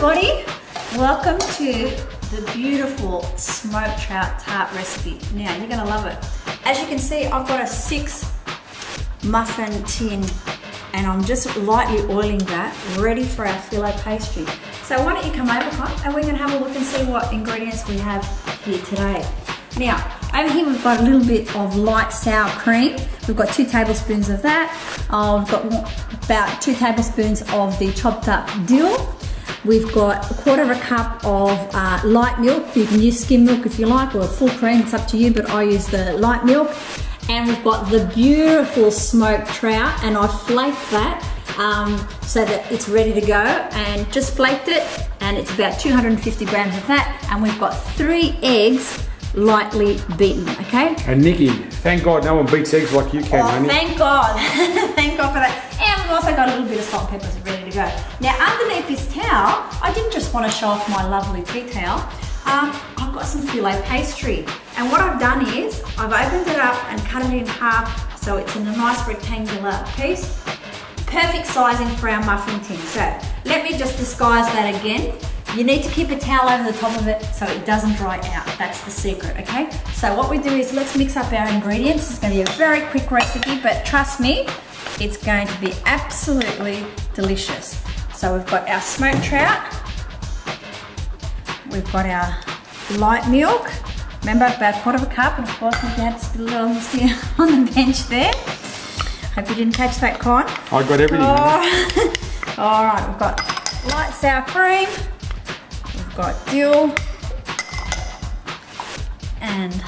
everybody, welcome to the beautiful smoked trout tart recipe. Now you're gonna love it. As you can see, I've got a 6 muffin tin and I'm just lightly oiling that, ready for our filo pastry. So why don't you come over, Con, and we're gonna have a look and see what ingredients we have here today. Now, over here we've got a little bit of light sour cream. We've got 2 tablespoons of that. We've got about 2 tablespoons of the chopped up dill. We've got 1/4 cup of light milk. You can use skim milk if you like, or full cream, it's up to you, but I use the light milk. And we've got the beautiful smoked trout, and I flaked that so that it's ready to go, and just flaked it, and it's about 250 grams of that. And we've got 3 eggs lightly beaten, okay? And Nikki, thank God no one beats eggs like you can, honey. Thank God. Thank God for that. And we've also got a little bit of salt and peppers ready to go. Now, underneath this towel, I didn't just want to show off my lovely tea towel. I've got some filo pastry. And what I've done is, I've opened it up and cut it in half so it's in a nice rectangular piece. Perfect sizing for our muffin tin. So, let me just disguise that again. You need to keep a towel over the top of it so it doesn't dry out. That's the secret, okay? So what we do is let's mix up our ingredients. It's going to be a very quick recipe, but trust me, it's going to be absolutely delicious. So we've got our smoked trout. We've got our light milk. Remember, about 1/4 cup, and of course we had to spill it on the bench there. Hope you didn't catch that, Con. I got everything. All right, we've got light sour cream. We've got dill and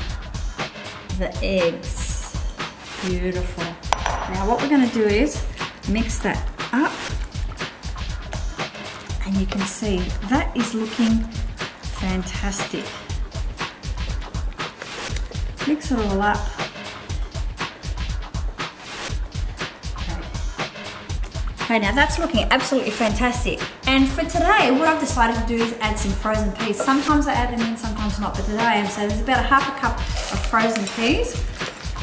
the eggs. Beautiful. Now what we're going to do is mix that up, and you can see that is looking fantastic. Mix it all up. Okay, now that's looking absolutely fantastic. And for today, what I've decided to do is add some frozen peas. Sometimes I add them in, sometimes not, but today I am. So there's about 1/2 cup of frozen peas,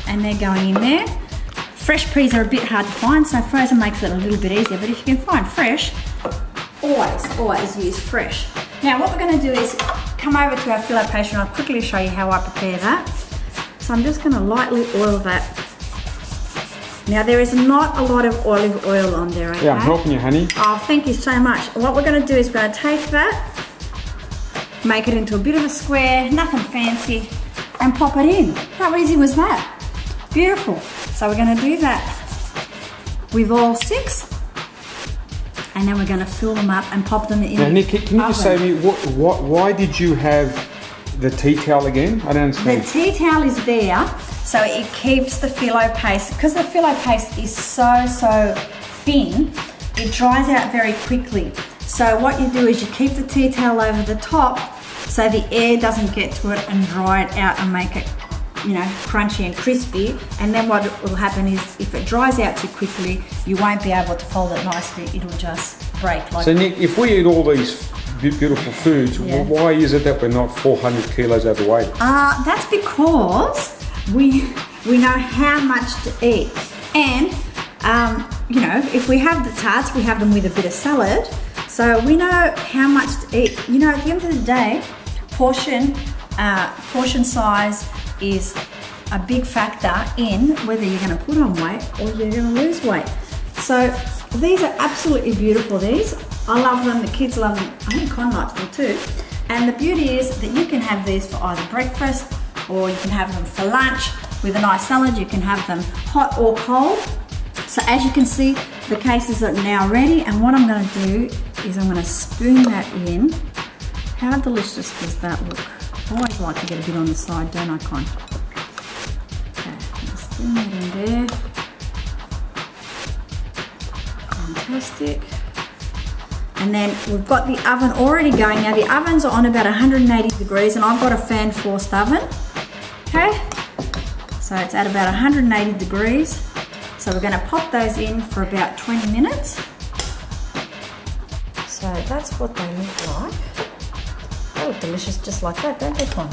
and they're going in there. Fresh peas are a bit hard to find, so frozen makes it a little bit easier, but if you can find fresh, always use fresh. Now what we're gonna do is come over to our filo pastry, and I'll quickly show you how I prepare that. So I'm just gonna lightly oil that. Now there is not a lot of olive oil on there, okay? Yeah, I'm helping you, honey. Oh, thank you so much. What we're gonna do is we're gonna take that, make it into a bit of a square, nothing fancy, and pop it in. How easy was that? Beautiful. So we're gonna do that with all 6, and then we're gonna fill them up and pop them in. Now, Nick, can you just say to me, why did you have the tea towel again? I don't understand. The tea towel is there so it keeps the filo paste, because the filo paste is so thin, it dries out very quickly. So what you do is you keep the tea towel over the top so the air doesn't get to it and dry it out and make it, you know, crunchy and crispy. And then what will happen is if it dries out too quickly, you won't be able to fold it nicely. It'll just break like So Nick, if we eat all these beautiful foods, yeah, why is it that we're not 400 kilos overweight? That's because we know how much to eat. And, you know, if we have the tarts, we have them with a bit of salad. So we know how much to eat. You know, at the end of the day, portion size is a big factor in whether you're going to put on weight or you're going to lose weight. So these are absolutely beautiful, these. I love them, the kids love them, I think Con likes them too. And the beauty is that you can have these for either breakfast, or you can have them for lunch with a nice salad. You can have them hot or cold. So as you can see, the cases are now ready, and what I'm going to do is I'm going to spoon that in. How delicious does that look? I always like to get a bit on the side, don't I, Con? Okay, I'm going to spoon that in there. Fantastic. And then we've got the oven already going. Now the ovens are on about 180 degrees, and I've got a fan forced oven. Okay, so it's at about 180 degrees. So we're going to pop those in for about 20 minutes. So that's what they look like. They look delicious just like that, don't they, Con?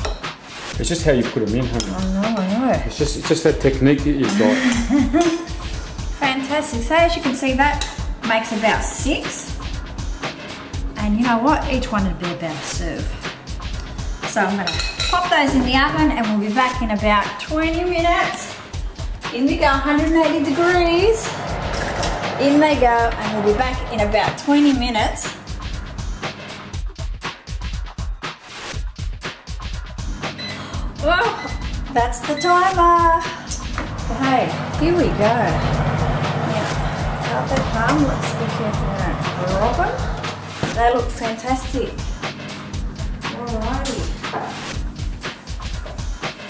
It's just how you put them in, honey. I know. It's just that technique that you've got. Fantastic. So as you can see, that makes about 6. And you know what? Each one would be about a serve. So I'm gonna pop those in the oven and we'll be back in about 20 minutes. In we go, 180 degrees. In they go, and we'll be back in about 20 minutes. Oh, that's the timer. Okay, here we go. Now, out they come. Let's be careful we don't drop them. They look fantastic. Alrighty.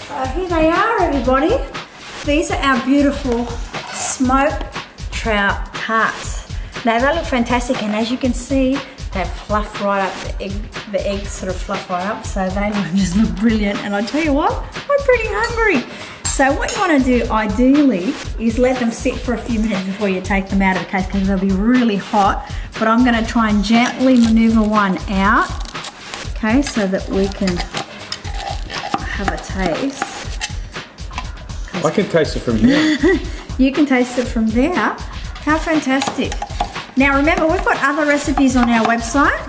So here they are, everybody. These are our beautiful smoked trout tarts. Now they look fantastic, and as you can see, they fluff right up. The eggs sort of fluff right up, so they just look brilliant. And I tell you what, I'm pretty hungry. So what you want to do ideally is let them sit for a few minutes before you take them out of the case, because they'll be really hot. But I'm going to try and gently maneuver one out, okay, so that we can have a taste. I can taste it from here. You can taste it from there. How fantastic. Now remember, we've got other recipes on our website.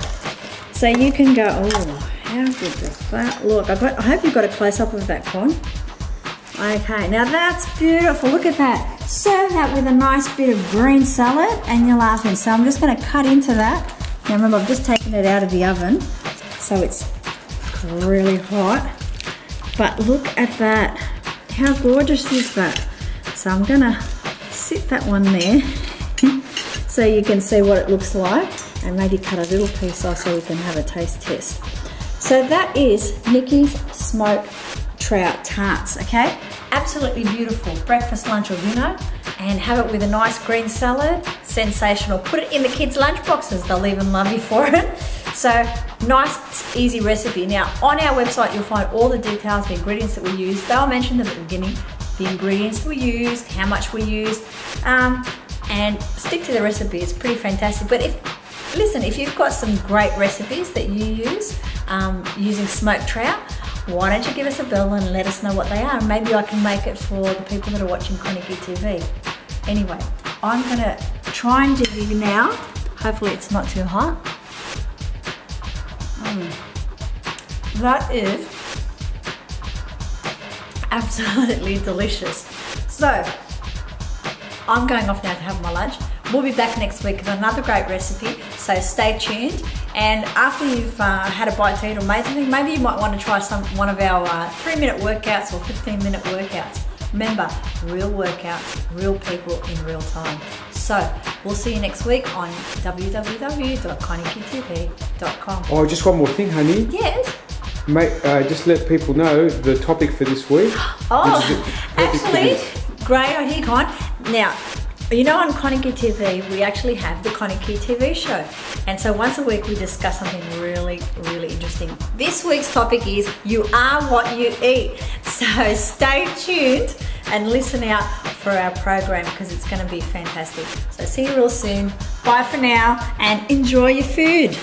So you can go, oh, how good does that look? I hope you've got a close-up of that, Con. Okay, now that's beautiful. Look at that. Serve that with a nice bit of green salad and you're laughing. So I'm just gonna cut into that. Now remember, I've just taken it out of the oven, so it's really hot. But look at that. How gorgeous is that? So I'm gonna sit that one there so you can see what it looks like, and maybe cut a little piece off so we can have a taste test. So that is Niki'S smoked trout tarts, okay? Absolutely beautiful breakfast, lunch or dinner, and have it with a nice green salad. Sensational. Put it in the kids' lunch boxes. They'll even love you for it. So nice, easy recipe. Now on our website you'll find all the details, the ingredients that we use. They'll mention them at the beginning, the ingredients we used, how much we used, and stick to the recipe. It's pretty fantastic. But if you've got some great recipes that you use using smoked trout, why don't you give us a bell and let us know what they are? Maybe I can make it for the people that are watching ConikiTV. Anyway, I'm gonna try and do you now. Hopefully it's not too hot. That is absolutely delicious. So, I'm going off now to have my lunch. We'll be back next week with another great recipe, so stay tuned. And after you've had a bite to eat or made something, maybe you might want to try one of our 3-minute workouts or 15-minute workouts. Remember, real workouts, real people in real time. So, we'll see you next week on www.ConikiTV.com. Oh, just one more thing, honey. Yes? Mate, just let people know the topic for this week. Oh, actually, great idea, Con. Now, you know on ConikiTV, we actually have the ConikiTV show. And so once a week we discuss something really, really interesting. This week's topic is, you are what you eat. So stay tuned and listen out for our program, because it's going to be fantastic. So see you real soon. Bye for now and enjoy your food.